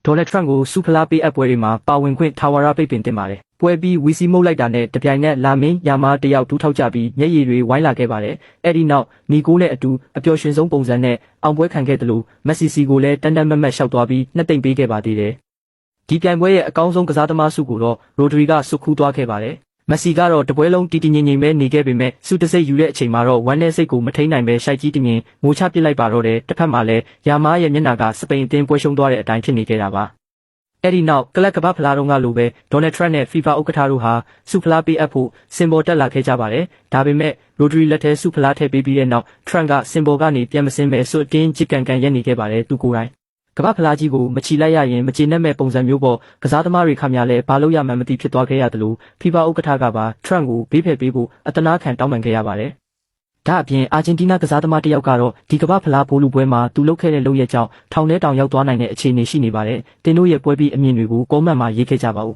ဒေါ်နယ်ထရန့်ကိုစုဖလားပေးအပ်ပွဲတွေမှာပါဝင်ခွင့်ထာဝရပိတ်ပင်တင်ပါတယ်။ပွဲပြီးဝီစီမုတ်လိုက်တာနဲ့တပြိုင်နက်လာမင်းယာမားတယောက်ဒူးထောက်ကြပြီးမျက်ရည်တွေဝိုင်းလာခဲ့ပါတယ်။အဲ့ဒီနောက်နီကိုနဲ့အတူအပျော်ရွှင်ဆုံးပုံစံနဲ့အောင်ပွဲခံခဲ့တယ်လို့မက်ဆီစီကိုလည်းတန်တန်မတ်မတ်လျှောက်သွားပြီးနှစ်သိမ့်ပေးခဲ့ပါသေးတယ်။ဒီပြိုင်ပွဲရဲ့အကောင်းဆုံးကစားသမားဆုကိုတော့ရိုဒရီကစုခူးသွားခဲ့ပါတယ်။မက်ဆီကတော့တပွဲလုံးတီတီငင်ငင်ပဲနေခဲ့ပေမဲ့စုတစိတ်ယူတဲ့အချိန်မှာတော့ဝမ်းနဲ့စိတ်ကိုမထိန်နိုင်ပဲရှိုက်ကြီးတင်ရင်ငိုချပစ်လိုက်ပါတော့တယ်တစ်ဖက်မှာလည်းယာမားရဲ့မျက်နှာကစပိန်အသင်းပွဲရှုံးသွားတဲ့အတိုင်းဖြစ်နေခဲ့တာပါအဲ့ဒီနောက်ကလပ်ကပတ်ဖလားတုန်းကလိုပဲဒေါ်နယ်ထရန့်နဲ့ FIFA ဥက္ကဋ္ဌတို့ဟာစုဖလားပေးအပ်ဖို့စင်ပေါ်တက်လာခဲ့ကြပါတယ်ဒါပေမဲ့ရိုဒရီလက်ထဲစုဖလားထည့်ပေးပြီးတဲ့နောက်ထရန့်ကစင်ပေါ်ကနေပြန်မစင်းပဲစွတ်တင်းချစ်ကန်ကန်ရက်နေခဲ့ပါတယ်သူကိုယ်တိုင်ကမ္ဘာဖလားကြီးကိုမချီလိုက်ရရင်မကျေနပ်မဲ့ပုံစံမျိုးပေါ်ကစားသမားတွေခမရလဲဘာလို့ရမှန်းမသိဖြစ်သွားခဲ့ရတယ်လို့ FIFA ဥက္ကဋ္ဌကပါထရန့်ကိုဘေးဖယ်ပေးဖို့အတနာခံတောင်းပန်ခဲ့ရပါတယ်ဒါအပြင်အာဂျင်တီးနားကစားသမားတစ်ယောက်ကတော့ဒီကမ္ဘာဖလားဘိုးလူပွဲမှာသူလုပ်ခဲ့တဲ့လုပ်ရက်ကြောင့်ထောင်ထဲတောင်ရောက်သွားနိုင်တဲ့အခြေအနေရှိနေပါတယ်တင်တို့ရဲ့ပွဲပြီးအမြင်တွေကိုကောမန့်မှာရေးခဲ့ကြပါဦး